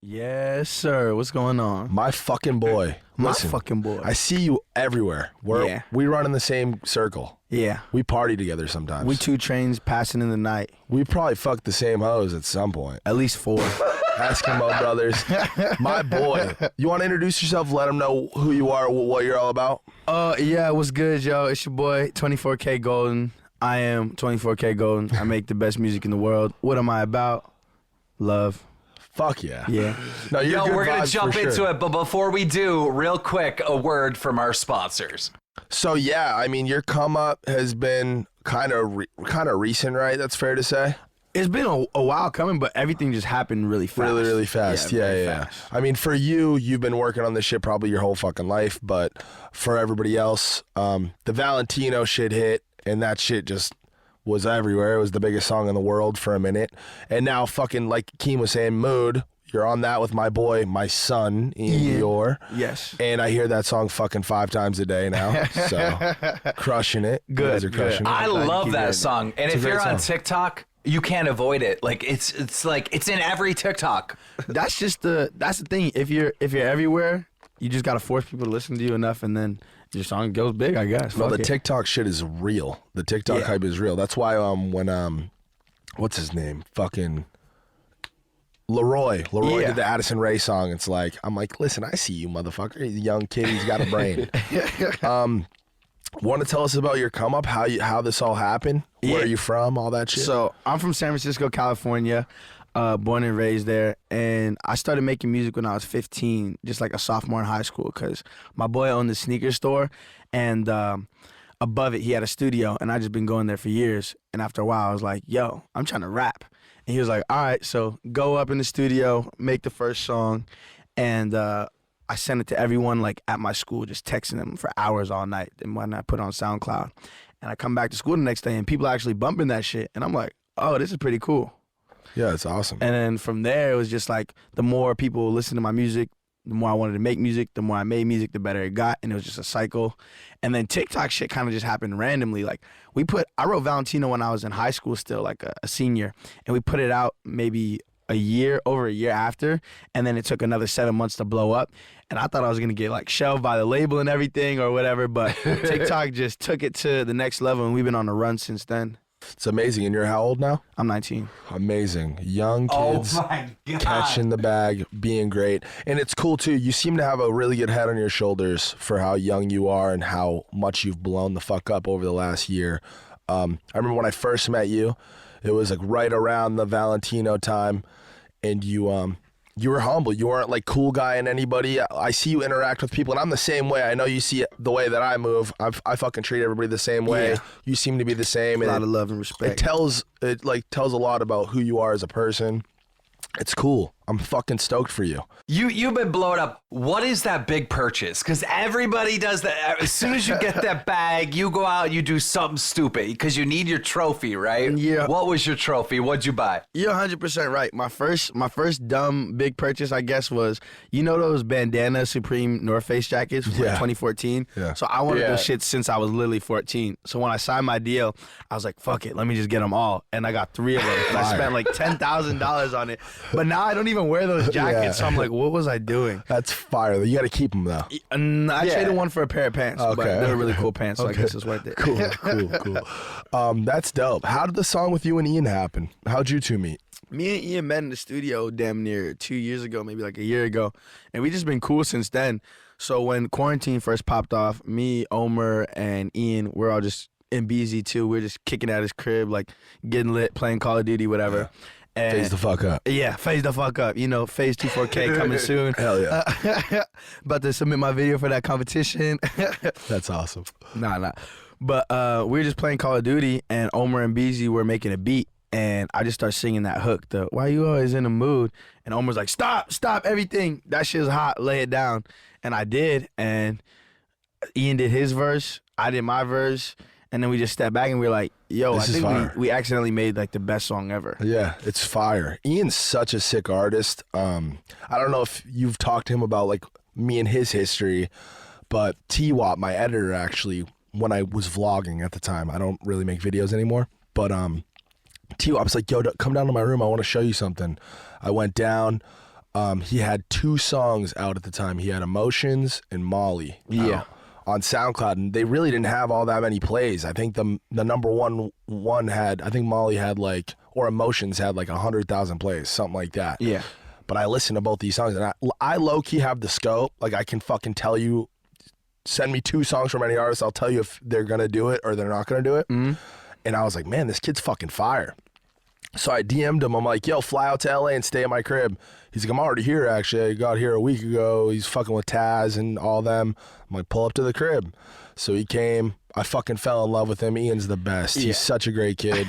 Yes, sir. What's going on? My fucking boy. Listen, fucking boy. I see you everywhere. We run in the same circle. Yeah. We party together sometimes. We two trains passing in the night. We probably fucked the same hoes at some point. At least 4. Eskimo brothers. My boy. You want to introduce yourself? Let them know who you are, what you're all about? Yeah, what's good, yo? It's your boy, 24kGoldn. I am 24kGoldn. I make the best music in the world. What am I about? Love. Fuck yeah. Yeah. No, we're going to jump into it, but before we do, real quick, a word from our sponsors. So, yeah, I mean, your come up has been kind of recent, right? That's fair to say? It's been a while coming, but everything just happened really fast. Really fast. Yeah. Fast. I mean, for you've been working on this shit probably your whole fucking life, but for everybody else, the Valentino shit hit, and that shit just was everywhere. It was the biggest song in the world for a minute. And now fucking, like Keem was saying, Mood, you're on that with my boy, my son, Ian Dior. Yes. And I hear that song fucking 5 times a day now. So, crushing it. Good. You guys are crushing it. I love that song. And if you're on song. TikTok, you can't avoid it. Like it's like it's in every TikTok. That's the thing. If you're everywhere, you just gotta force people to listen to you enough, and then your song goes big, I guess. No, Fuck the it. TikTok shit is real. The TikTok hype is real. That's why when what's his name? Fucking Leroy did the Addison Rae song. It's like, I'm like, listen, I see you, motherfucker. He's a young kid. He's got a brain. Want to tell us about your come up? How this all happened? Where are you from? All that shit. So I'm from San Francisco, California. Born and raised there, and I started making music when I was 15, just like a sophomore in high school, because my boy owned the sneaker store, and above it he had a studio, and I just been going there for years. And after a while I was like, yo, I'm trying to rap. And he was like, all right, so go up in the studio, make the first song. And I sent it to everyone like at my school, just texting them for hours all night, and when I put it on SoundCloud. And I come back to school the next day and people are actually bumping that shit, and I'm like, oh, this is pretty cool. Yeah, it's awesome. And then from there, it was just like the more people listened to my music, the more I wanted to make music, the more I made music, the better it got. And it was just a cycle. And then TikTok shit kind of just happened randomly. Like I wrote Valentino when I was in high school still, like a senior. And we put it out maybe over a year after. And then it took another 7 months to blow up. And I thought I was going to get like shelved by the label and everything or whatever. But TikTok just took it to the next level. And we've been on the run since then. It's amazing. And you're how old now? I'm 19. Amazing. Young kids Oh my God. catching the bag, being great. And it's cool too. You seem to have a really good head on your shoulders for how young you are and how much you've blown the fuck up over the last year. I remember when I first met you, it was like right around the Valentino time, and you were humble. You weren't like cool guy and anybody. I see you interact with people, and I'm the same way. I know you see the way that I move. I fucking treat everybody the same way. Yeah. You seem to be the same. A lot of love and respect. It tells a lot about who you are as a person. It's cool. I'm fucking stoked for you. You've been blown up. What is that big purchase? Because everybody does that. As soon as you get that bag, you go out and you do something stupid because you need your trophy, right? Yeah. What was your trophy? What'd you buy? You're 100% right. My first dumb big purchase, I guess, was, you know those bandana Supreme North Face jackets from like 2014? Yeah. So I wanted those shits since I was literally 14. So when I signed my deal, I was like, fuck it, let me just get them all. And I got 3 of them. And I spent like $10,000 on it. But now I don't even wear those jackets. So I'm like, what was I doing? That's fire. You got to keep them though. I traded one for a pair of pants, but they're really cool pants, so I guess it's worth it. Cool. That's dope. How did the song with you and Ian happen? How'd you two meet? Me and Ian met in the studio damn near 2 years ago, maybe like a year ago, and we just been cool since then. So when quarantine first popped off, me, Omer, and Ian, we're all just in BZ too. We're just kicking at his crib, like getting lit, playing Call of Duty, whatever. Yeah. And Phase the fuck up. Yeah, phase the fuck up. You know, phase 24K coming soon. Hell yeah. About to submit my video for that competition. That's awesome. Nah. But we were just playing Call of Duty, and Omer and BZ were making a beat, and I just started singing that hook, the "Why you always in the mood?" And Omer's like, stop everything. That shit's hot, lay it down. And I did, and Ian did his verse, I did my verse, and then we just stepped back and we were like, yo, This I is fire. think we accidentally made like the best song ever. Yeah, it's fire. Ian's such a sick artist. I don't know if you've talked to him about like me and his history, but T-Wop, my editor, actually, when I was vlogging at the time, I don't really make videos anymore, but T-Wop's like, yo, come down to my room, I want to show you something. I went down, he had 2 songs out at the time. He had Emotions and Molly. Yeah. On SoundCloud, and they really didn't have all that many plays. I think the number one had, I think Molly had like, or Emotions had like 100,000 plays, something like that. Yeah. But I listened to both these songs, and I low key have the scope. Like I can fucking tell you, send me 2 songs from any artist, I'll tell you if they're gonna do it or they're not gonna do it. Mm-hmm. And I was like, man, this kid's fucking fire. So I DM'd him. I'm like, yo, fly out to LA and stay at my crib. He's like, I'm already here, actually. I got here a week ago. He's fucking with Taz and all them. I'm like, pull up to the crib. So he came. I fucking fell in love with him. Ian's the best. He's such a great kid.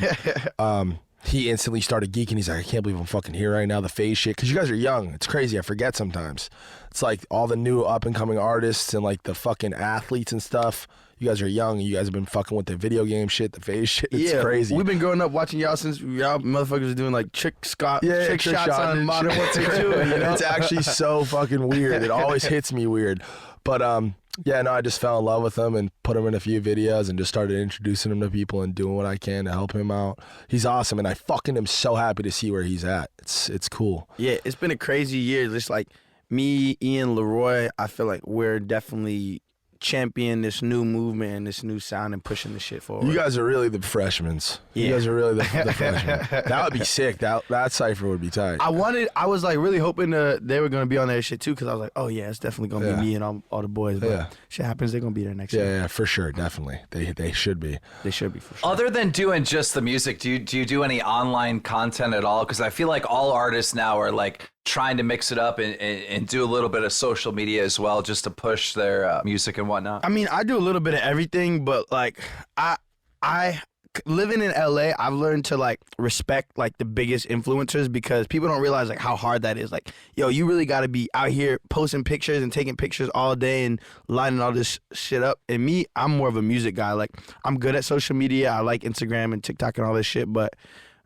He instantly started geeking. He's like, I can't believe I'm fucking here right now. The phase shit. Because you guys are young. It's crazy. I forget sometimes. It's like all the new up-and-coming artists and like the fucking athletes and stuff. You guys are young. You guys have been fucking with the video game shit, the phase shit. It's crazy. We've been growing up watching y'all since y'all motherfuckers are doing like trick shots on Modern Warfare 2. You know? It's actually so fucking weird. It always hits me weird. But yeah, no, I just fell in love with him and put him in a few videos and just started introducing him to people and doing what I can to help him out. He's awesome, and I fucking am so happy to see where he's at. It's cool. Yeah, it's been a crazy year. Just like me, Ian, Leroy, I feel like we're definitely champion this new movement and this new sound and pushing the shit forward. You guys are really the freshmen. You guys are really the freshmen. That would be sick. That cipher would be tight. I was like really hoping they were gonna be on that shit too, because I was like, oh yeah, it's definitely gonna be me and all the boys. But shit happens, they're gonna be there next year. Yeah, for sure, definitely. They should be. They should be for sure. Other than doing just the music, do you do any online content at all? Because I feel like all artists now are like trying to mix it up and do a little bit of social media as well, just to push their music and whatnot. I mean, I do a little bit of everything, but like I living in LA, I've learned to like respect like the biggest influencers, because people don't realize like how hard that is. Like, yo, you really got to be out here posting pictures and taking pictures all day and lining all this shit up. And me, I'm more of a music guy. Like, I'm good at social media. I like Instagram and TikTok and all this shit, but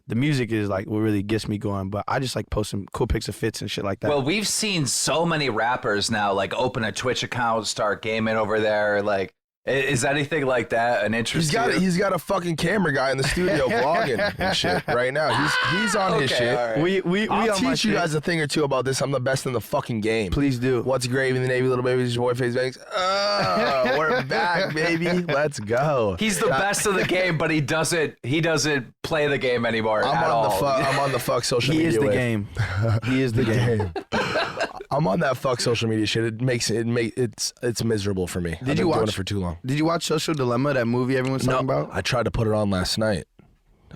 the music is like what really gets me going. But I just like posting cool pics of fits and shit like that. Well, we've seen so many rappers now like open a Twitch account, start gaming over there. Like, is anything like that an interest? He's got a fucking camera guy in the studio vlogging and shit right now. He's on his shit. Right. I'll teach you guys a thing or two about this. I'm the best in the fucking game. Please do. What's gravy in the Navy, little baby? Is your boy face banks? Oh, we're back, baby. Let's go. He's the best of the game, but he doesn't play the game anymore at all. I'm on the fuck social media. He is the game. He is the game. I'm on that fuck social media shit. It's miserable for me. I've been doing it for too long. Did you watch Social Dilemma, that movie everyone's talking about? I tried to put it on last night.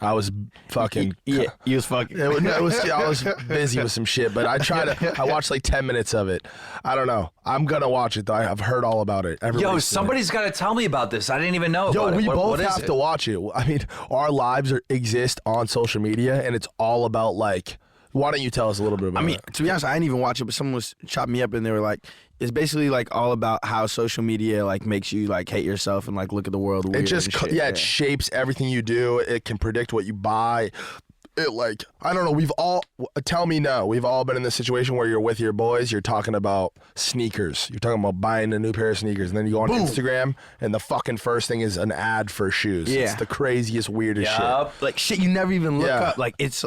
I was fucking. Yeah, you was fucking. I was busy with some shit, but I watched like 10 minutes of it. I don't know. I'm gonna watch it though. I've heard all about it. Somebody's got to tell me about this. I didn't even know about it. We both what have to watch it. I mean, our lives exist on social media, and it's all about like. Why don't you tell us a little bit about it? To be honest, I didn't even watch it, but someone was chopping me up and they were like, it's basically like all about how social media like makes you like hate yourself and like look at the world weird. It just, and shit. It shapes everything you do. It can predict what you buy. It like, I don't know, we've all been in this situation where you're with your boys, you're talking about sneakers. You're talking about buying a new pair of sneakers, and then you go on Instagram, and the fucking first thing is an ad for shoes. Yeah. It's the craziest, weirdest shit. Like shit you never even look up. Like it's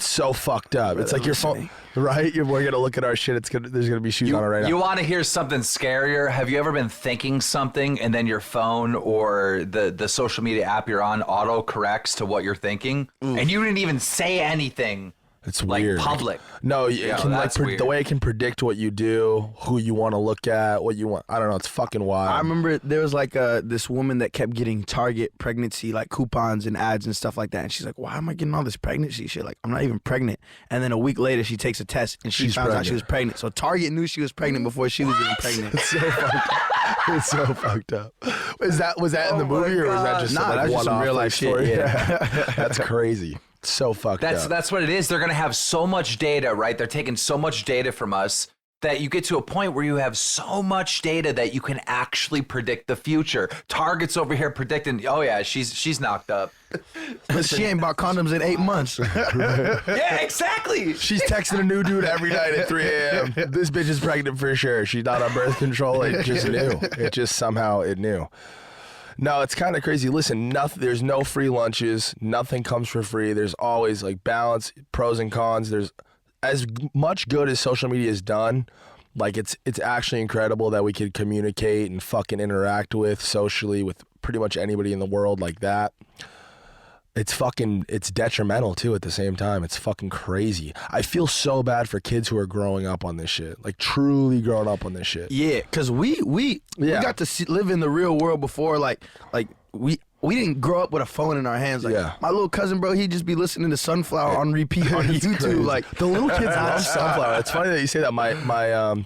so fucked up. It's like your phone, right? We're gonna look at our shit. There's gonna be shoes on it right now. You want to hear something scarier? Have you ever been thinking something and then your phone or the social media app you're on auto corrects to what you're thinking, and you didn't even say anything? It's like weird. Public. No, it can the way it can predict what you do, who you want to look at, what you want. I don't know. It's fucking wild. I remember there was like this woman that kept getting Target pregnancy like coupons and ads and stuff like that, and she's like, "Why am I getting all this pregnancy shit? Like, I'm not even pregnant." And then a week later, she takes a test and she found out she was pregnant. So Target knew she was pregnant before she was even pregnant. It's so fucked up. It's so fucked up. Was that in the movie or was that just that's just some real life story? Yeah. That's crazy. So fucked up. That's what it is. They're going to have so much data, right? They're taking so much data from us that you get to a point where you have so much data that you can actually predict the future. Target's over here predicting, oh yeah, she's knocked up. She ain't bought condoms in 8 months. Yeah, exactly. She's texting a new dude every night at 3 a.m. This bitch is pregnant for sure. She's not on birth control. It just knew. It just somehow it knew. No, it's kind of crazy. Listen, there's no free lunches. Nothing comes for free. There's always like balance, pros and cons. much good as social media has done, like it's actually incredible that we could communicate and fucking interact with socially with pretty much anybody in the world like that. It's detrimental too at the same time. It's fucking crazy. I feel so bad for kids who are growing up on this shit, like truly growing up on this shit. Yeah, because we got to live in the real world before, like we didn't grow up with a phone in our hands. Like my little cousin, bro, he'd just be listening to Sunflower on repeat on YouTube. Crazy. Like the little kids love Sunflower. It's funny that you say that.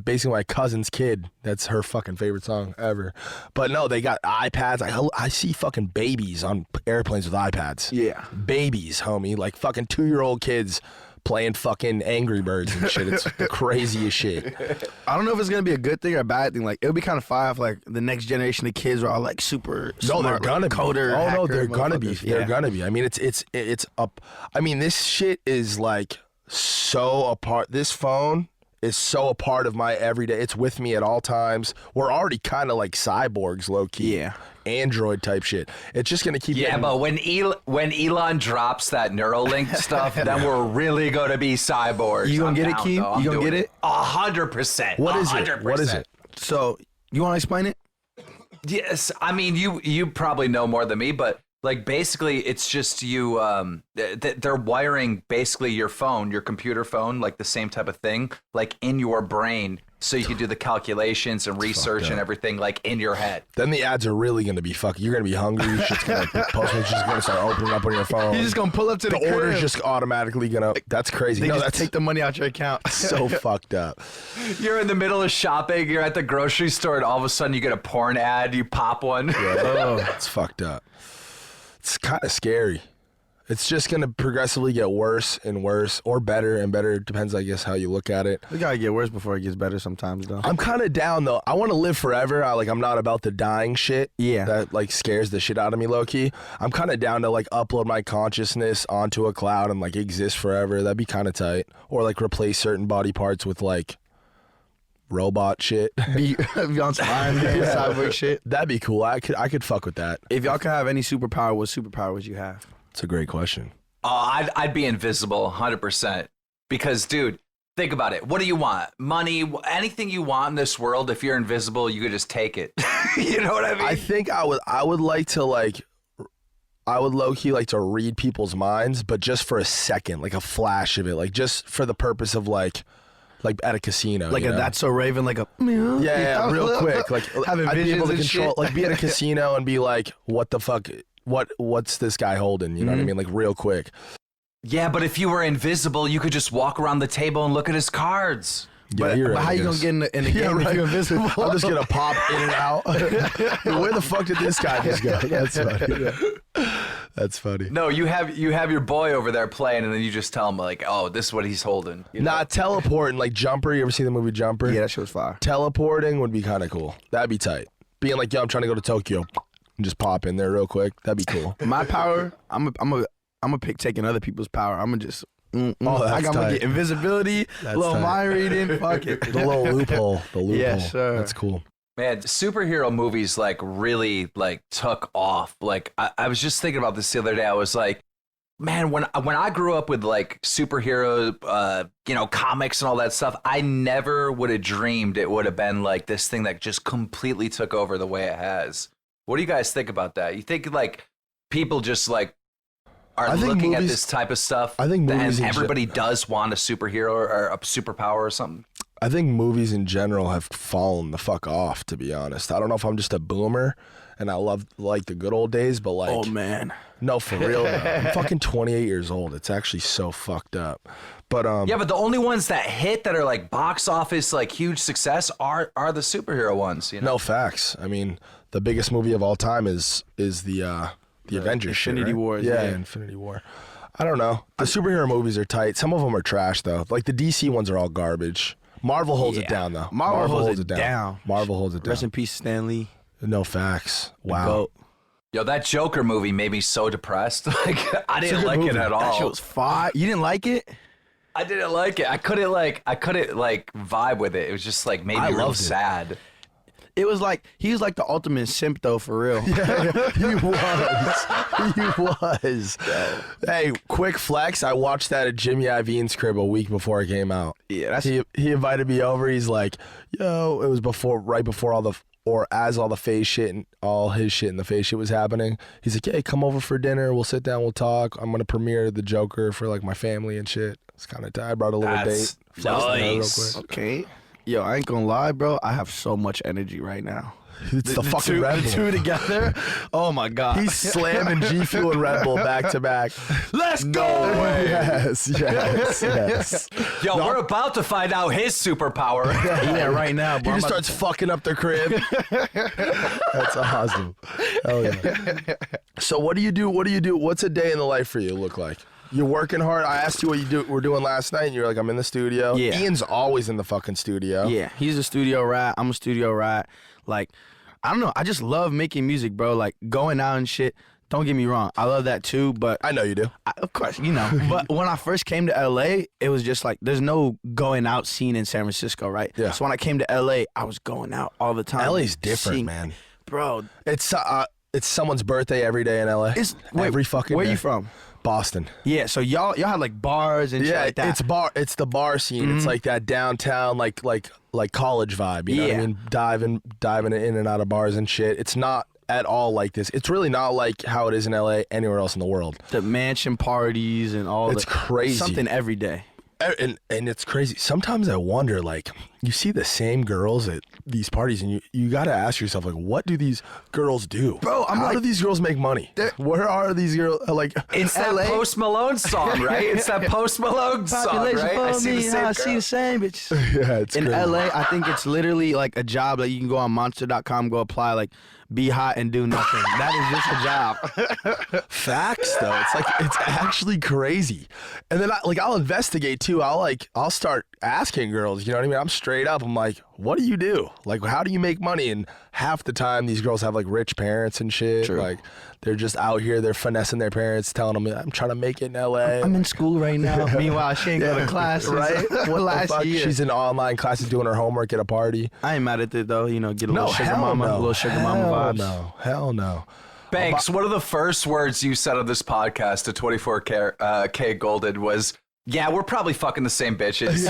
Basically my cousin's kid, that's her fucking favorite song ever. But no, they got iPads. I see fucking babies on airplanes with iPads. Yeah, babies, homie, like fucking 2-year-old kids playing fucking Angry Birds and shit. It's the craziest shit. I don't know if it's gonna be a good thing or a bad thing. Like it would be kind of fire if like the next generation of kids are all like super smart, they're gonna like, coder. Oh no, hacker they're gonna be. motherfuckers. They're gonna be. I mean, it's up. I mean, this shit is like so a part. This phone is so a part of my everyday. It's with me at all times. We're already kind of like cyborgs, low key. Yeah. Android type shit. It's just gonna keep. Yeah, but when Elon drops that Neuralink stuff, then we're really gonna be cyborgs. You gonna get it, Keem? You gonna get it? 100%. What is it? What is it? So you want to explain it? Yes, I mean you probably know more than me, but like basically it's just you. They're wiring basically your phone, your computer phone, like the same type of thing, like in your brain. So you can do the calculations and research and everything like in your head. Then the ads are really gonna be fucking. You're gonna be hungry. Shit's gonna Postmates just gonna start opening up on your phone. You're just gonna pull up to the crib. order's just automatically gonna. That's crazy. They No, just that's take the money out your account. so fucked up. You're in the middle of shopping. You're at the grocery store, and all of a sudden you get a porn ad. You pop one. Yeah, it's fucked up. It's kind of scary. It's just gonna progressively get worse and worse, or better and better. Depends, I guess, how you look at it. It gotta get worse before it gets better sometimes, though. I'm kind of down though. I want to live forever. I'm not about the dying shit. Yeah. That like scares the shit out of me, low key. I'm kind of down to like upload my consciousness onto a cloud and like exist forever. That'd be kind of tight. Or like replace certain body parts with like robot shit. Be on some Iron Man cyborg shit. That'd be cool. I could fuck with that. If y'all could have any superpower, what superpower would you have? It's a great question. I'd be invisible 100%. Because, dude, think about it. What do you want? Money, anything you want in this world, if you're invisible, you could just take it. You know what I mean? I think I would like to like, I would low-key like to read people's minds, but just for a second, like a flash of it, like just for the purpose of like at a casino. Like you know? That's So Raven, like a... Yeah, real quick. Like having I'd be able to visions and control, shit. like be at a casino and be like, what the fuck, what's this guy holding? You know what I mean? Like real quick. Yeah, but if you were invisible, you could just walk around the table and look at his cards. Yeah, But, you're but right, how I you gonna guess. get in the game if you're invisible? I'm just gonna pop in and out. Where the fuck did this guy just go? That's funny. That's funny. No, you have your boy over there playing, and then you just tell him like, "Oh, this is what he's holding." You know? Nah, teleporting like Jumper. You ever see the movie Jumper? Yeah, that shit was fire. Teleporting would be kind of cool. That'd be tight. Being like, yo, I'm trying to go to Tokyo, and just pop in there real quick. That'd be cool. My power, I'm a pick taking other people's power. I'm gonna just. Oh, that's I'm gonna tight. get invisibility, That's little tight. mind reading. Fuck it. The little loophole. The loophole. Yes, sir. That's cool. Man, superhero movies like really like took off. Like I was just thinking about this the other day. I was like, man, when I grew up with like superhero, comics and all that stuff, I never would have dreamed it would have been like this thing that just completely took over the way it has. What do you guys think about that? You think like people just like are I think looking at movies- this type of stuff? I think movies and in everybody does want a superhero or a superpower or something. I think movies in general have fallen the fuck off, to be honest. I don't know if I'm just a boomer and I love like the good old days, but like, Oh man. no, for real. Though. I'm fucking 28 years old. It's actually so fucked up. But Yeah, but the only ones that hit that are like box office, like huge success are the superhero ones. You know? no facts. I mean, the biggest movie of all time is the Avengers shit, Infinity right? Wars, Yeah, yeah. Infinity War. I don't know. The superhero movies are tight. Some of them are trash though. Like the DC ones are all garbage. Marvel holds it Yeah. down though. Marvel holds it down. Marvel holds it down. Rest in peace, Stan Lee. No facts. Wow. Goat. Yo, that Joker movie made me so depressed. Like I didn't good like movie. it at all. That shit was fire. You didn't like it? I didn't like it. I couldn't vibe with it. It was just like made me I real loved it. sad. It was like he was like the ultimate simp though, for real. Yeah, he was. He was. Hey, quick flex. I watched that at Jimmy Iovine's crib a week before it came out. Yeah, that's He invited me over. He's like, yo, it was right before as all the phase shit and all his shit and the phase shit was happening. He's like, hey, come over for dinner. We'll sit down. We'll talk. I'm gonna premiere The Joker for like my family and shit. It's kind of tight. I brought a little date. Flexed on her real nice. quick. okay. Yo, I ain't gonna lie, bro. I have so much energy right now. It's the fucking two, Red the Bull. two together. Oh my god. He's slamming G Fuel and Red Bull back to back. Let's go. Yes. Yo, we're about to find out his superpower. Yeah, right now. He Bro, just starts fucking up their crib. That's awesome. Oh yeah. So what do you do? What's a day in the life for you look like? You're working hard. I asked you what you were doing last night, and you're like, I'm in the studio. Yeah. Ian's always in the fucking studio. Yeah, he's a studio rat. I'm a studio rat. Like, I don't know. I just love making music, bro. Like going out and shit. Don't get me wrong. I love that too, but I know you do. of course, you know. But when I first came to LA, it was just like there's no going out scene in San Francisco, right? Yeah. So when I came to LA, I was going out all the time. LA's different, seeing- man. Bro, It's someone's birthday every day in LA. Every fucking where day. you from? Boston. Yeah, so y'all had like bars and shit like that. It's the bar scene. It's like that downtown like college vibe, you know what I Yeah. mean? Diving in and out of bars and shit. It's not at all like this. It's really not like how it is in LA anywhere else in the world. The mansion parties and all It's crazy. Something every day. And it's crazy. Sometimes I wonder, like, you see the same girls at these parties, and you got to ask yourself, like, what do these girls do? Bro, I'm how like- do these girls make money? Where are these girls? Like, It's that LA. Post Malone song, right? It's that Post Malone song, Population right? follow me, I see girl. the same bitches. yeah, it's In crazy. LA, I think it's literally like a job that you can go on monster.com, go apply, like be hot and do nothing. That is just a job. Facts, though. It's actually crazy. And then I'll investigate too. I'll start asking girls, you know what I mean? I'm straight up. I'm like, what do you do? Like, how do you make money? And half the time these girls have like rich parents and shit. True. Like, they're just out here, they're finessing their parents, telling them, I'm trying to make it in LA. I'm in school right now. Meanwhile, she ain't go to classes. Right? What the last fuck? year. She's in online classes doing her homework at a party. I ain't mad at it though. You know, get a little sugar hell mama, no. a little sugar mama Hell vibes. No, hell no. Banks, one of the first words you said on this podcast to 24kGoldn was, yeah, we're probably fucking the same bitches.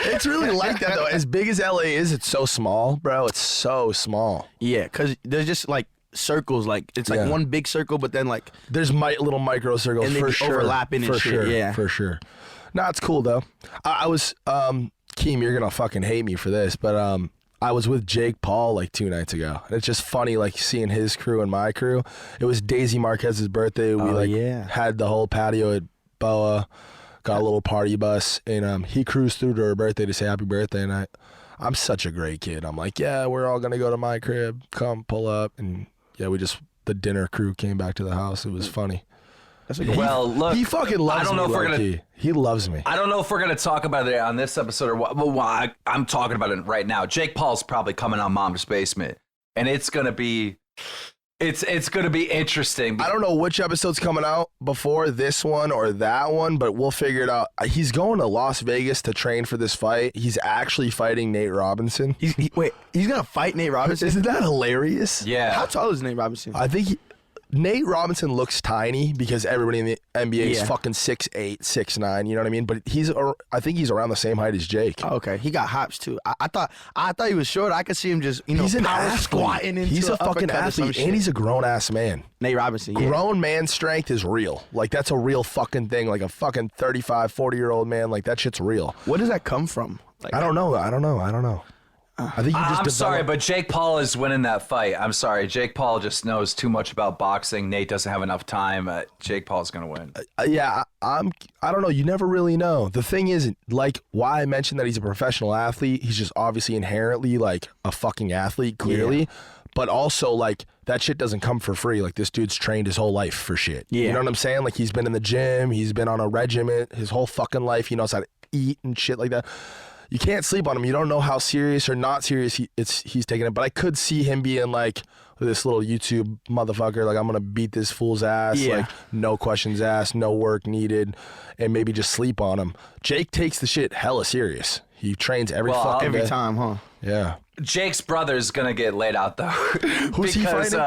It's really like that though. As big as LA is, it's so small, bro. It's so small. Yeah, because there's just like circles. Like it's like Yeah. one big circle, but then like There's little micro circles And they for be sure. overlapping and for shit, sure. yeah. For sure. No, it's cool though. I was Keem, you're gonna fucking hate me for this, but I was with Jake Paul like 2 nights ago. And it's just funny like seeing his crew and my crew. It was Daisy Marquez's birthday. We yeah. had the whole patio at Boa, got a little party bus, and he cruised through to her birthday to say happy birthday. And I'm such a great kid. I'm like, yeah, we're all gonna go to my crib. Come pull up. And yeah, the dinner crew came back to the house. It was funny. that's a good Well, look, He fucking loves I don't me. know if we're gonna. low-key. He loves me. I don't know if we're gonna talk about it on this episode or what. Well, I'm talking about it right now. Jake Paul's probably coming on Mom's Basement, and it's gonna be interesting. I don't know which episode's coming out before this one or that one, but we'll figure it out. He's going to Las Vegas to train for this fight. He's actually fighting Nate Robinson. Wait, he's gonna fight Nate Robinson? Isn't that hilarious? Yeah. How tall is Nate Robinson? I think Nate Robinson looks tiny because everybody in the NBA is Yeah. fucking 6'8", 6'9", you know what I mean? But I think he's around the same height as Jake. Oh, okay, he got hops too. I thought he was short. I could see him just He's an power athlete. squatting into He's a an fucking uppercut or some athlete, shit. and he's a grown-ass man. Nate Robinson. Yeah. Grown man strength is real. Like, that's a real fucking thing. Like, a fucking 35, 40-year-old man, like, that shit's real. What does that come from? Like, I don't know. I think you just I'm sorry, develop- but Jake Paul is winning that fight. I'm sorry. Jake Paul just knows too much about boxing. Nate doesn't have enough time. Jake Paul's going to win. yeah, I don't know. You never really know. The thing is, like, why I mentioned that he's a professional athlete, he's just obviously inherently, like, a fucking athlete, clearly. Yeah. But also, like, that shit doesn't come for free. Like, this dude's trained his whole life for shit. Yeah. You know what I'm saying? Like, he's been in the gym. He's been on a regiment his whole fucking life. He knows how to eat and shit like that. You can't sleep on him. You don't know how serious or not serious he's taking it. But I could see him being like this little YouTube motherfucker. Like, I'm going to beat this fool's ass. Yeah. Like, no questions asked, no work needed, and maybe just sleep on him. Jake takes the shit hella serious. He trains every fucking every day. time, huh? Yeah. Jake's brother's gonna get laid out though. Who's he fighting?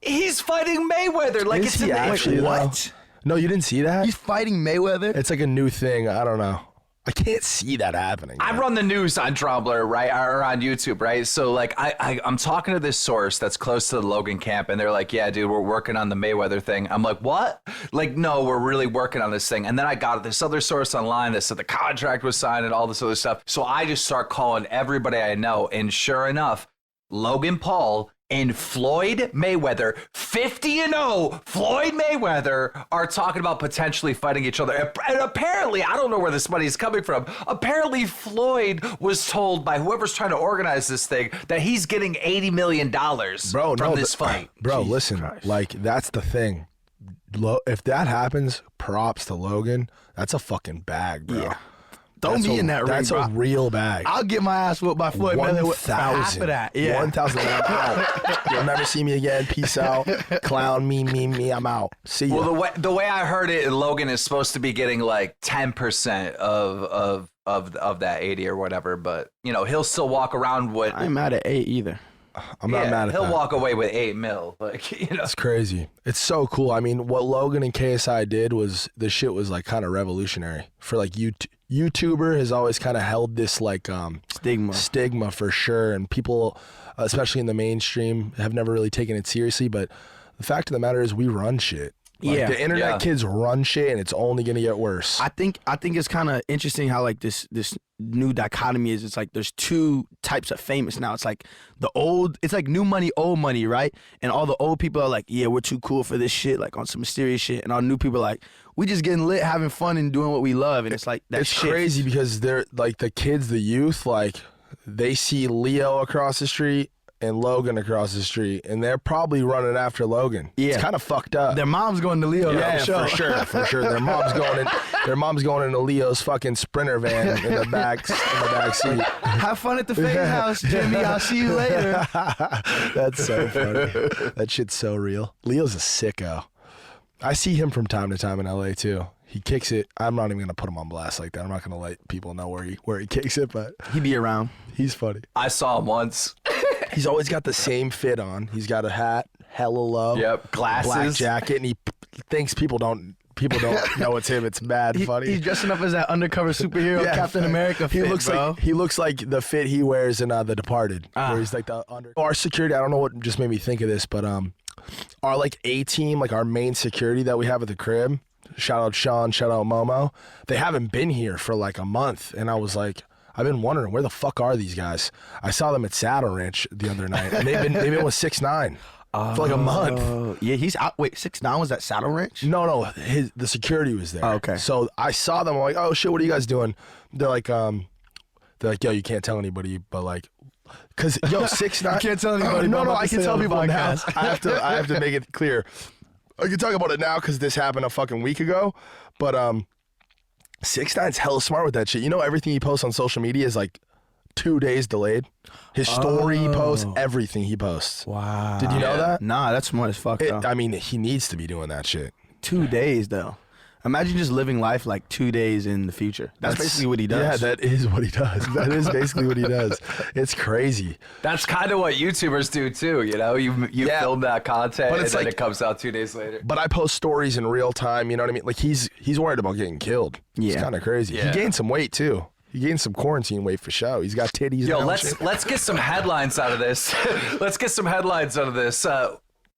He's fighting Mayweather. Like, Is it's he in actually? the, What? No, you didn't see that? He's fighting Mayweather? It's like a new thing. I don't know. I can't see that happening. I run the news on Trumbler, right, or on YouTube, right? So, like, I'm talking to this source that's close to the Logan camp, and they're like, yeah, dude, we're working on the Mayweather thing. I'm like, what? Like, no, we're really working on this thing. And then I got this other source online that said the contract was signed and all this other stuff. So I just start calling everybody I know, and sure enough, Logan Paul and Floyd Mayweather, 50-0, Floyd Mayweather, are talking about potentially fighting each other. And apparently, I don't know where this money is coming from. Apparently, Floyd was told by whoever's trying to organize this thing that he's getting $80 million from this fight. Bro, Jesus listen, Christ. like, that's the thing. If that happens, props to Logan. That's a fucking bag, bro. Yeah. Throw me in that ring, That's bro. a real bag. I'll get my ass whooped by Floyd Mayweather with half 1,000. of that. Yeah. 1,000. I'm out. You'll never see me again. Peace out. Clown me. I'm out. See ya. Well, the way I heard it, Logan is supposed to be getting like 10% of that 80 or whatever, but you know he'll still walk around with. I ain't mad at 8 either. I'm not mad at he'll that. walk away with 8 mil, like It's crazy. It's so cool. I mean, what Logan and KSI did was, this shit was like kind of revolutionary for like YouTuber has always kind of held this like stigma for sure, and people, especially in the mainstream, have never really taken it seriously. But the fact of the matter is, we run shit. Like, Yeah. the internet kids run shit, and it's only gonna get worse. I think it's kind of interesting how like this new dichotomy is. It's like there's two types of famous now. It's like it's like new money, old money, right? And all the old people are like, yeah, we're too cool for this shit, like on some mysterious shit. And all new people are like, we just getting lit, having fun, and doing what we love. And it's like that. It's crazy because they're like the kids, the youth, like they see Leo across the street and Logan across the street, and they're probably running after Logan. Yeah. It's kind of fucked up. Their mom's going to Leo. Yeah, for for sure. Their mom's going into Leo's fucking Sprinter van in the back seat. Have fun at the Fade House, Jimmy. I'll see you later. That's so funny. That shit's so real. Leo's a sicko. I see him from time to time in LA too. He kicks it. I'm not even gonna put him on blast like that. I'm not gonna let people know where he kicks it, but He be around. he's funny. I saw him once. He's always got the same fit on. He's got a hat, hella low. Yep, glasses. Black jacket, and he thinks people don't know it's him. It's mad funny. He's dressing up as that undercover superhero Captain America fit, He looks like the fit he wears in The Departed, where he's like the under. Our security, I don't know what just made me think of this, but our like A team, like our main security that we have at the crib. Shout out Sean, shout out Momo. They haven't been here for like a month, and I was like, I've been wondering where the fuck are these guys? I saw them at Saddle Ranch the other night, and they've been with 6ix9ine for like a month. Yeah, he's out. Wait, 6ix9ine was that Saddle Ranch? No, the security was there. Oh, okay. So I saw them. I'm like, oh shit, what are you guys doing? They're like, yo, you can't tell anybody, but like, cause yo, 6ix9ine. You can't tell anybody, No, but I'm about I to can say tell on the people now. podcast. I have to make it clear. I can talk about it now because this happened a fucking week ago. But 6ix9ine's hella smart with that shit. You know, everything he posts on social media is like 2 days delayed. His story he posts, everything he posts. Wow. Did you know that? Nah, that's smart as fuck, though. I mean, he needs to be doing that shit. 2 days, though. Imagine just living life like 2 days in the future. That's basically what he does. Yeah, that is what he does. That is basically what he does. It's crazy. That's kind of what YouTubers do too. You know, you film that content, and then it comes out 2 days later. But I post stories in real time. You know what I mean? Like he's worried about getting killed. Yeah. It's kind of crazy. Yeah. He gained some weight too. He gained some quarantine weight for show. He's got titties. Yo, now and let's shit. let's get some headlines out of this. Let's get some headlines out of this.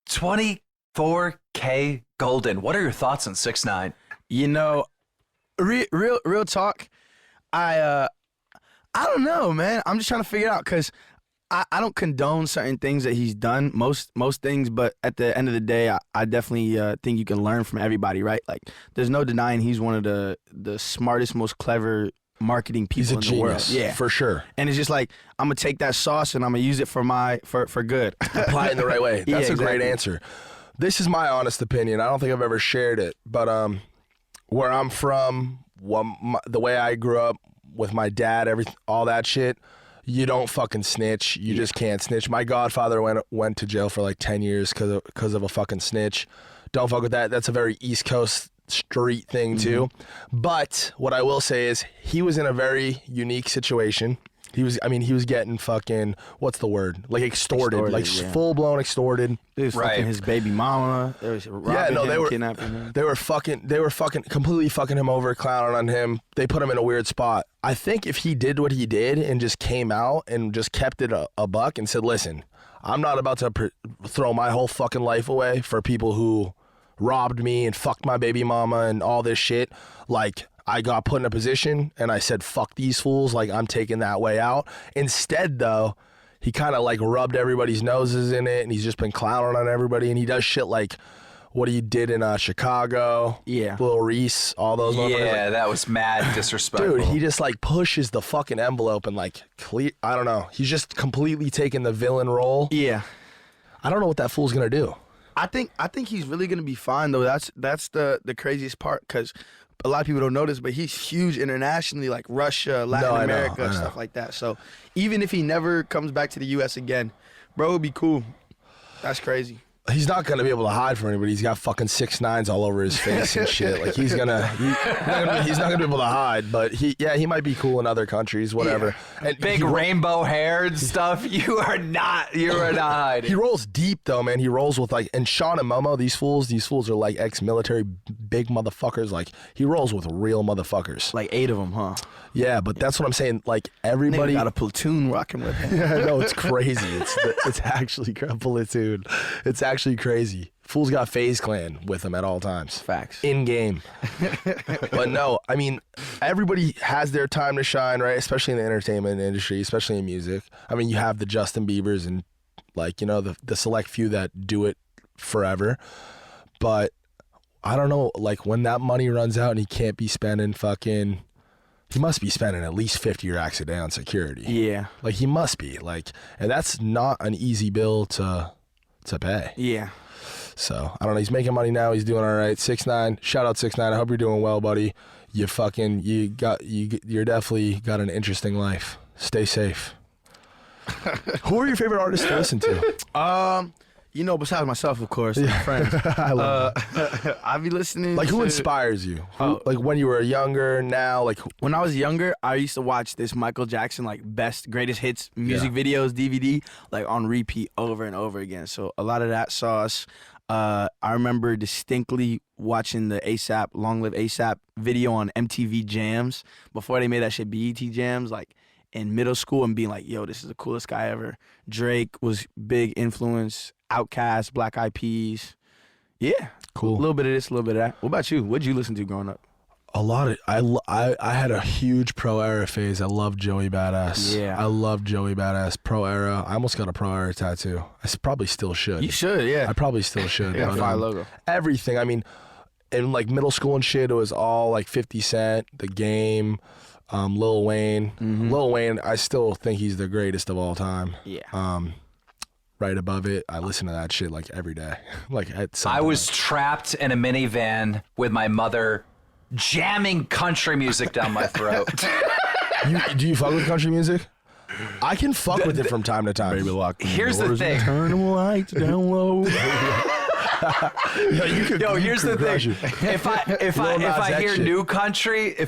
24kGoldn. What are your thoughts on 6ix9ine? You know, real talk. I don't know, man. I'm just trying to figure it out because I don't condone certain things that he's done, most things, but at the end of the day, I definitely think you can learn from everybody, right? Like, there's no denying he's one of the smartest, most clever marketing people He's a in the genius. world. Yeah, for sure. And it's just like, I'm gonna take that sauce and I'm gonna use it for good. Apply it in the right way. That's Yeah, a great exactly. answer. This is my honest opinion. I don't think I've ever shared it, but where I'm from, the way I grew up with my dad, all that shit, you don't fucking snitch. You just can't snitch. My godfather went to jail for like 10 years because of a fucking snitch. Don't fuck with that. That's a very East Coast street thing too. But what I will say is he was in a very unique situation. He was getting fucking, what's the word? Like extorted, like yeah. full blown extorted. They was fucking his baby mama. They was robbing him, kidnapping him. They were fucking completely fucking him over, clowning on him. They put him in a weird spot. I think if he did what he did and just came out and just kept it a buck and said, listen, I'm not about to throw my whole fucking life away for people who robbed me and fucked my baby mama and all this shit. Like, I got put in a position and I said, fuck these fools. Like, I'm taking that way out. Instead, though, he kind of like rubbed everybody's noses in it and he's just been clowning on everybody. And he does shit like what he did in Chicago. Yeah. Lil Reese, all those motherfuckers. Yeah, that was mad disrespectful. Dude, he just like pushes the fucking envelope and like I don't know. He's just completely taking the villain role. Yeah. I don't know what that fool's gonna do. I think he's really gonna be fine though. That's the craziest part, because a lot of people don't know this, but he's huge internationally, like Russia, Latin America, I know. stuff like that. So even if he never comes back to the U.S. again, bro, it'd be cool. That's crazy. He's not gonna be able to hide from anybody. He's got fucking 6ix9ines all over his face and shit. Like he's not gonna be able to hide. But he might be cool in other countries, whatever. Yeah. And big rainbow hair and stuff. You are not hiding. He rolls deep though, man. He rolls with like, and Sean and Momo, these fools are like ex-military big motherfuckers. Like he rolls with real motherfuckers. Like 8 of them, huh? Yeah, but that's what I'm saying. Like everybody Nigga got a platoon rocking with him. Yeah, no, it's crazy. It's actually a platoon. It's actually crazy. Fool's got FaZe Clan with him at all times. Facts. In game. But no, I mean, everybody has their time to shine, right? Especially in the entertainment industry, especially in music. I mean, you have the Justin Biebers and like, you know, the select few that do it forever. But I don't know, like when that money runs out and he can't be spending fucking, he must be spending at least 50 racks a day on security. Yeah. Like he must be like, and that's not an easy bill to pay. Yeah. So I don't know. He's making money now. He's doing all right. 6ix9ine. Shout out 6ix9ine. I hope you're doing well, buddy. You're definitely got an interesting life. Stay safe. Who are your favorite artists to listen to? You know, besides myself, of course, and my friends. I love that. I be listening. Like, to, who inspires you? Like when you were younger, now, like when I was younger, I used to watch this Michael Jackson like greatest hits music videos DVD like on repeat over and over again. So a lot of that sauce. I remember distinctly watching the ASAP Long Live ASAP video on MTV Jams before they made that shit BET Jams, like in middle school, and being like, yo, this is the coolest guy ever. Drake was big influence. Outkast, Black Eyed Peas. Yeah. Cool. A little bit of this, a little bit of that. What about you? What'd you listen to growing up? a lot of I had a huge pro era phase. I loved Joey Badass. Yeah. I loved Joey Badass. Pro era. I almost got a pro era tattoo. Probably still should. You should, yeah. I probably still should. Yeah, but, fire logo. Everything. I mean, in like middle school and shit, it was all like 50 Cent, The Game, Lil Wayne. Mm-hmm. Lil Wayne, I still think he's the greatest of all time. Yeah. Right above it, I listen to that shit like every day. Like at some I point. was trapped in a minivan with my mother jamming country music down my throat. Do you fuck with country music? I can fuck with it from time to time. Baby, lock Here's the thing. Turn the lights down low. Here's the thing. If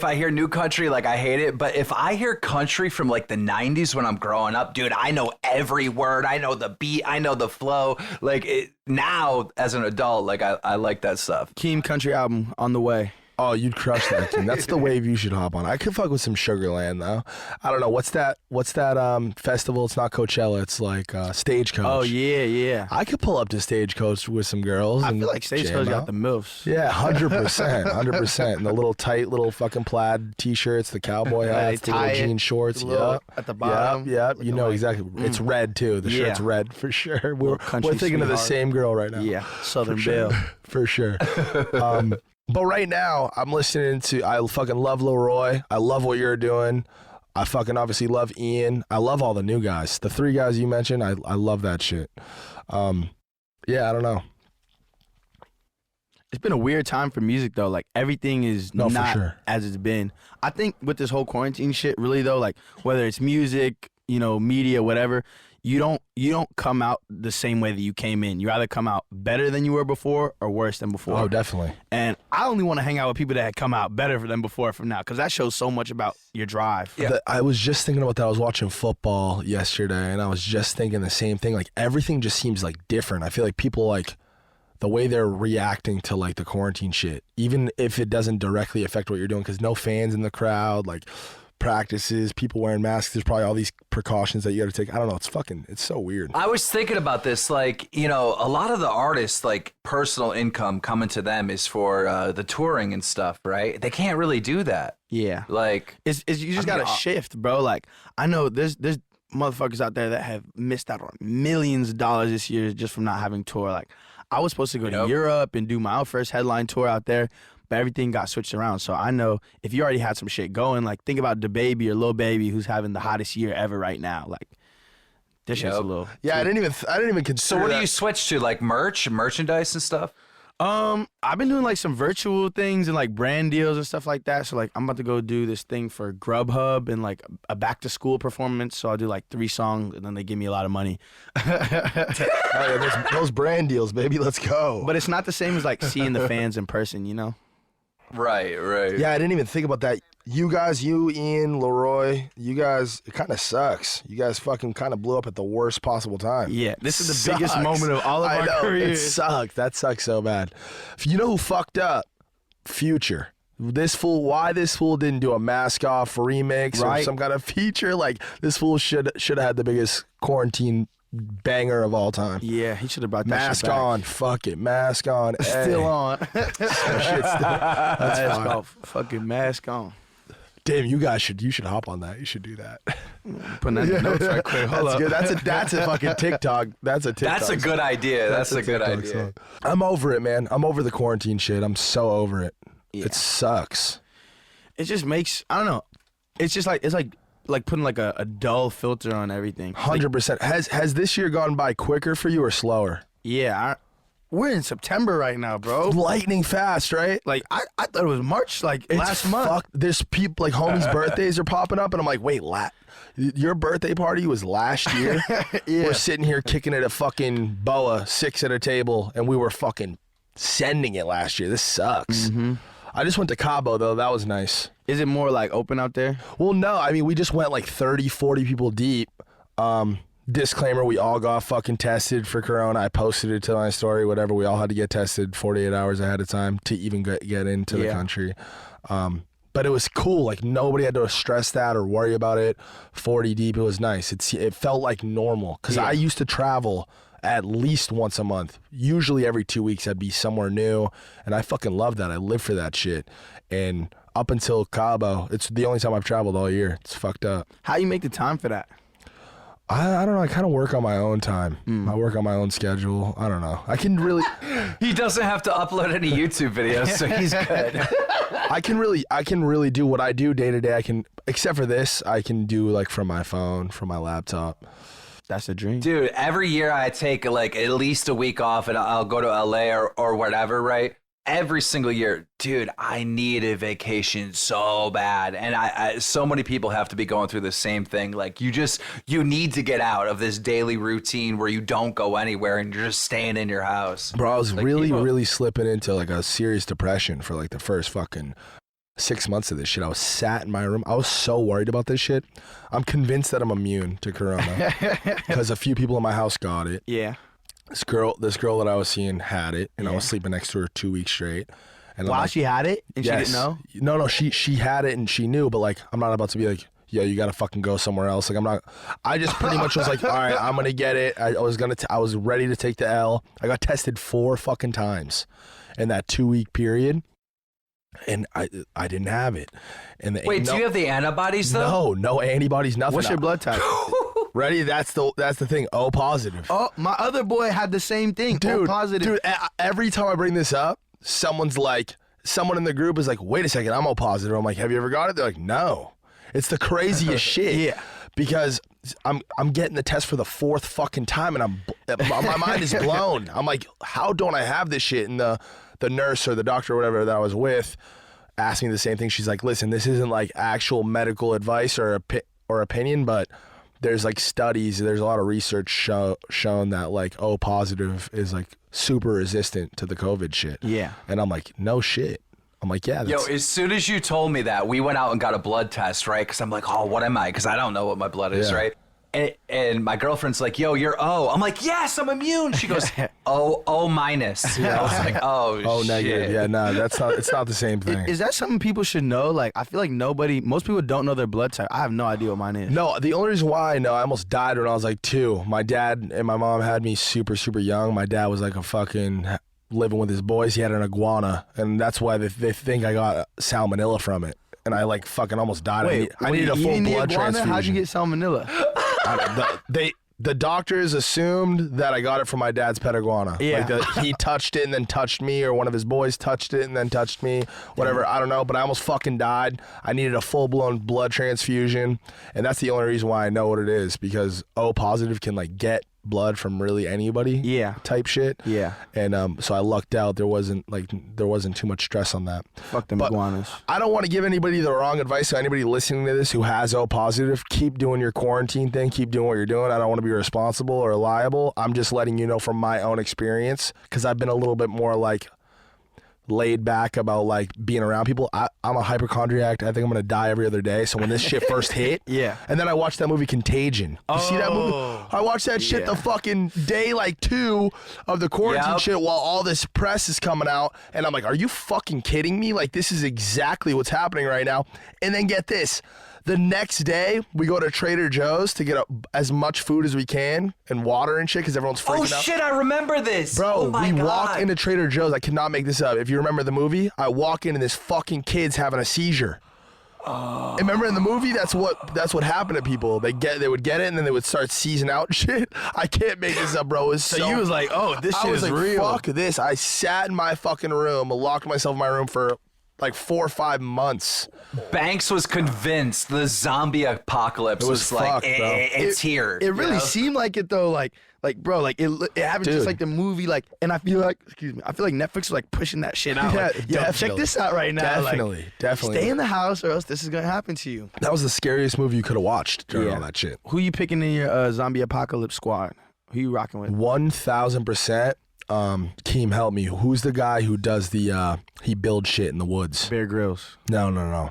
I hear new country, like I hate it. But if I hear country from like the 90s when I'm growing up, dude, I know every word. I know the beat. I know the flow. Like now as an adult, like I like that stuff. Keem country album on the way. Oh, you'd crush that, King. That's the wave you should hop on. I could fuck with some Sugarland though. I don't know what's that festival? It's not Coachella. It's like Stagecoach. Oh yeah. I could pull up to Stagecoach with some girls. I and feel like Stagecoach jam got out. the milfs. Yeah, 100%. And the little tight little fucking plaid t-shirts, the cowboy hats, the little jean shorts. Yep. At the bottom. Yep. You know exactly. It's red too. The shirt's red for sure. We're thinking of the same girl right now. Yeah, Southern sure. Belle. For sure. But right now, I'm listening to, I fucking love Leroy. I love what you're doing. I fucking obviously love Ian. I love all the new guys. The 3 guys you mentioned, I love that shit. Yeah, I don't know. It's been a weird time for music though. Like everything is not for sure. as it's been. I think with this whole quarantine shit, really though, like whether it's music, media, whatever, you don't come out the same way that you came in. You either come out better than you were before or worse than before. Oh, definitely. And I only want to hang out with people that had come out better than before from now, because that shows so much about your drive. Yeah. I was just thinking about that. I was watching football yesterday, and I was just thinking the same thing. Like, everything just seems like different. I feel like people, like, the way they're reacting to, like, the quarantine shit, even if it doesn't directly affect what you're doing, because no fans in the crowd, like, practices, people wearing masks, there's probably all these precautions that you got to take. I don't know, it's so weird. I was thinking about this, like, you know, a lot of the artists, like, personal income coming to them is for the touring and stuff, right? They can't really do that. Yeah. Like, You just got to shift, bro. Like, I know there's motherfuckers out there that have missed out on millions of dollars this year just from not having tour. Like, I was supposed to go to Europe and do my own first headline tour out there, but everything got switched around. So I know if you already had some shit going, like, think about DaBaby or Lil Baby, who's having the hottest year ever right now. Like, this shit's a little. Yeah, I didn't even consider. so what do that. you switch to, like, merchandise and stuff? I've been doing like some virtual things and like brand deals and stuff like that. So like I'm about to go do this thing for Grubhub and like a back to school performance. So I'll do like 3 songs and then they give me a lot of money. Oh, yeah, those brand deals, baby. Let's go. But it's not the same as like seeing the fans in person, you know? Right. Yeah, I didn't even think about that. You guys, you, Ian, Leroy, you guys, it kind of sucks. You guys fucking kind of blew up at the worst possible time. Yeah, this is the biggest moment of all of our careers. It sucks. That sucks so bad. You know who fucked up? Future. Why this fool didn't do a Mask Off remix or some kind of feature? Like, this fool should have had the biggest quarantine banger of all time. Yeah, he should have brought that Mask shit back. on, fuck it, mask on. Still Hey. on. That's Mask fine. off, fucking mask on. Damn, you should hop on that. You should do that. Putting that in the notes right quick. Hold That's up. good. That's a fucking TikTok. That's a TikTok. That's a good idea. That's a good TikTok idea. song. I'm over it, man. I'm over the quarantine shit. I'm so over it. Yeah. It sucks. It just makes, I don't know. It's just like, it's like putting like a dull filter on everything. 100%. Has this year gone by quicker for you or slower? Yeah, we're in September right now, bro. Lightning fast, right? Like, I thought it was March, like, last month. There's people, like, homies' birthdays are popping up, and I'm like, wait, your birthday party was last year? Yeah. We're sitting here kicking it at fucking Boa, 6 at a table, and we were fucking sending it last year. This sucks. Mm-hmm. I just went to Cabo, though. That was nice. Is it more, like, open out there? Well, no. I mean, we just went, like, 30, 40 people deep. Disclaimer, we all got fucking tested for corona. I posted it to my story, whatever. We all had to get tested 48 hours ahead of time to even get into the country. But it was cool. Like, nobody had to stress that or worry about it. 40 deep, it was nice. It felt like normal. Because I used to travel at least once a month. Usually every 2 weeks I'd be somewhere new. And I fucking love that. I live for that shit. And up until Cabo, it's the only time I've traveled all year. It's fucked up. How you make the time for that? I don't know. I kind of work on my own time. I work on my own schedule. I don't know. I can really, He doesn't have to upload any YouTube videos, so he's good. I can really do what I do day to day. Except for this, I can do like from my phone, from my laptop. That's a dream. Dude, every year I take like at least a week off and I'll go to LA or whatever, right? Every single year, dude, I need a vacation so bad. And I so many people have to be going through the same thing. Like, you need to get out of this daily routine where you don't go anywhere and you're just staying in your house. Bro, I was Like, really slipping into like a serious depression for like the first fucking 6 months of this shit. I was sat in my room. I was so worried about this shit. I'm convinced that I'm immune to corona because a few people in my house got it. Yeah. This girl that I was seeing had it, and I was sleeping next to her 2 weeks straight. And While she had it and she didn't know? No, she had it and she knew, but like, I'm not about to be like, yeah, you gotta fucking go somewhere else. Like, I just pretty much was like, all right, I'm gonna get it. I was ready to take the L. I got tested 4 fucking times in that 2 week period, and I didn't have it. And Wait, do you have the antibodies though? No antibodies, nothing. What's your blood type? Ready? That's the thing. O positive. Oh, my other boy had the same thing. Dude, O positive. Dude, every time I bring this up, someone in the group is like, wait a second, I'm O positive. I'm like, have you ever got it? They're like, no. It's the craziest shit. Yeah. Because I'm getting the test for the 4th fucking time, and my mind is blown. I'm like, how don't I have this shit? And the nurse or the doctor or whatever that I was with asked me the same thing. She's like, listen, this isn't like actual medical advice or opinion, but there's like studies, there's a lot of research shown that like O positive is like super resistant to the COVID shit. Yeah. And I'm like, no shit. I'm like, yeah. Yo, as soon as you told me that, we went out and got a blood test, right? Because I'm like, oh, what am I? Because I don't know what my blood is, right? And my girlfriend's like, yo, you're O. I'm like, yes, I'm immune. She goes, O minus. I was like, oh, shit. Negative. Yeah, no, it's not the same thing. Is that something people should know? Like, I feel like most people don't know their blood type. I have no idea what mine is. No, the only reason why I know, I almost died when I was like 2. My dad and my mom had me super, super young. My dad was like a fucking living with his boys. He had an iguana, and that's why they think I got salmonella from it. And I like fucking almost died. Wait, I needed a full blood transfusion. How'd you get salmonella? The doctors assumed that I got it from my dad's pet iguana. Yeah. Like he touched it and then touched me, or one of his boys touched it and then touched me, whatever. I don't know, but I almost fucking died. I needed a full-blown blood transfusion, and that's the only reason why I know what it is, because O positive can like get blood from really anybody. Yeah. Type shit. Yeah. And so I lucked out. There wasn't too much stress on that. Fuck them iguanas. I don't want to give anybody the wrong advice. So anybody listening to this who has O positive, keep doing your quarantine thing. Keep doing what you're doing. I don't want to be responsible or liable. I'm just letting you know from my own experience, because I've been a little bit more like laid back about like being around people. I'm a hypochondriac. I think I'm gonna die every other day. So when this shit first hit, yeah. And then I watched that movie Contagion. You see that movie? I watched that shit the fucking day like 2 of the quarantine shit, while all this press is coming out, and I'm like, are you fucking kidding me? Like, this is exactly what's happening right now. And then get this. The next day, we go to Trader Joe's to get as much food as we can and water and shit, because everyone's freaking out. Oh, shit, I remember this. Bro, oh my we God. walk into Trader Joe's. I cannot make this up. If you remember the movie, I walk in and this fucking kid's having a seizure. And remember in the movie, that's what happened to people. They would get it and then they would start seizing out and shit. I can't make this up, bro. So you was like, oh, this shit is real. Fuck this. I sat in my fucking room, locked myself in my room for like 4 or 5 months. Banks was convinced the zombie apocalypse was like, fucked, bro. it's here. It really seemed like it though, like bro, like it happened just like the movie, like, and I feel like Netflix was like pushing that shit out. Yeah, like, yo, check this out right now. Definitely. Stay in the house or else this is gonna happen to you. That was the scariest movie you could have watched during all that shit. Who you picking in your zombie apocalypse squad? Who you rocking with? 1000%. Keem, help me. Who's the guy who does the he builds shit in the woods? Bear Grylls. No.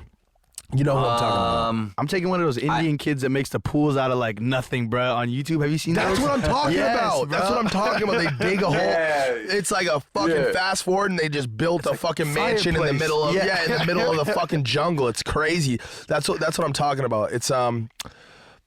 You know who I'm talking about. I'm taking one of those Indian kids that makes the pools out of like nothing, bro, on YouTube. Have you seen that? That's what I'm talking about. Bro. That's what I'm talking about. They dig a hole. It's like a fucking fast forward, and they just built a fucking mansion in the middle of in the middle of the fucking jungle. It's crazy. That's what I'm talking about. It's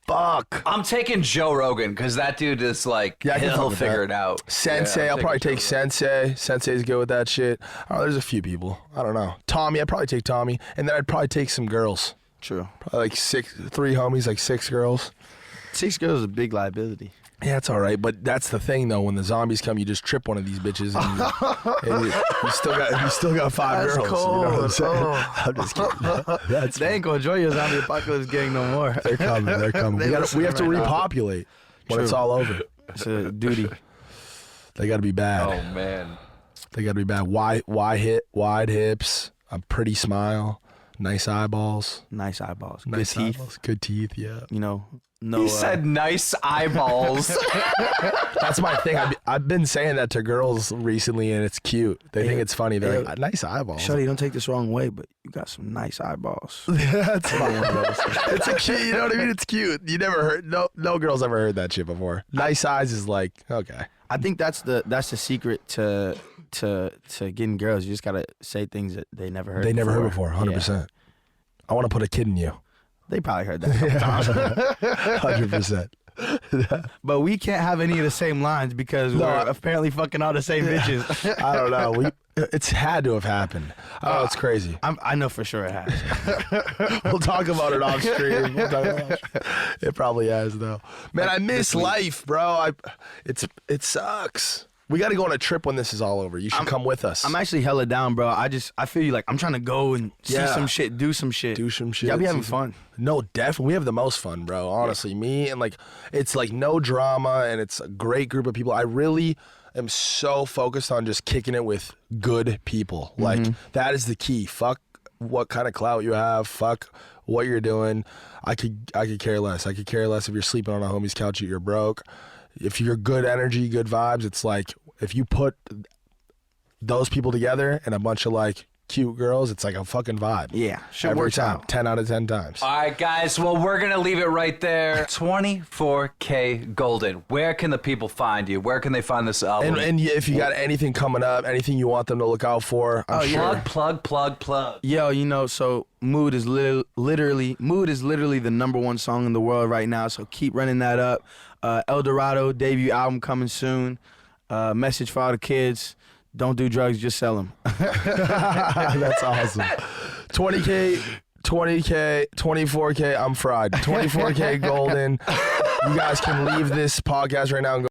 fuck. I'm taking Joe Rogan because that dude is like, he'll figure it out. Sensei, I'll probably take Sensei. Sensei's good with that shit. Oh, there's a few people. I don't know. Tommy, I'd probably take Tommy. And then I'd probably take some girls. True. Probably like 3 homies, like 6 girls. 6 girls is a big liability. Yeah, it's all right, but that's the thing though. When the zombies come, you just trip one of these bitches, and you still got 5 That's girls. cold. You know what I'm saying? I'm just kidding. They ain't gonna enjoy your zombie apocalypse gang no more. They're coming. We have to repopulate when it's all over. It's a duty. They got to be bad. Oh man, they got to be bad. Wide hips, a pretty smile, nice eyeballs. Nice eyeballs. Nice good teeth. Eyeballs. Good teeth. Yeah. You know. No, he said nice eyeballs. That's my thing. I've been saying that to girls recently, and it's cute. They think it's funny. They're like, nice eyeballs. Shorty, don't take this wrong way, but you got some nice eyeballs. That's not one of those. It's a cute. You know what I mean? It's cute. You never heard. No girl's ever heard that shit before. Nice eyes is like, okay. I think that's the secret to getting girls. You just gotta say things that they never heard. They never heard before. 100%. I want to put a kid in you. They probably heard that a couple times. 100%. But we can't have any of the same lines because we're apparently fucking all the same bitches. I don't know. It's had to have happened. Oh, it's crazy. I know for sure it has. We'll talk about it off stream. It probably has though. Man, I miss life, bro. It sucks. We got to go on a trip when this is all over. You should come with us. I'm actually hella down, bro. I feel you. Like, I'm trying to go and see some shit, do some shit. Y'all be having fun. No, definitely. We have the most fun, bro. Honestly, me and it's like no drama, and it's a great group of people. I really am so focused on just kicking it with good people. Like, that is the key. Fuck what kind of clout you have. Fuck what you're doing. I could care less. I could care less if you're sleeping on a homie's couch at you're broke. If you're good energy, good vibes, it's like if you put those people together and a bunch of like cute girls, it's like a fucking vibe. Yeah, sure Every works time, out. 10 out of 10 times. All right, guys. Well, we're going to leave it right there. 24kGoldn. Where can the people find you? Where can they find this album? And if you got anything coming up, anything you want them to look out for, I'm sure. Plug. Yo, you know, so Mood is literally the #1 song in the world right now. So keep running that up. El Dorado debut album coming soon. Message for all the kids: don't do drugs, just sell them. That's awesome. 20K, 24K, I'm fried. 24kGoldn. You guys can leave this podcast right now and go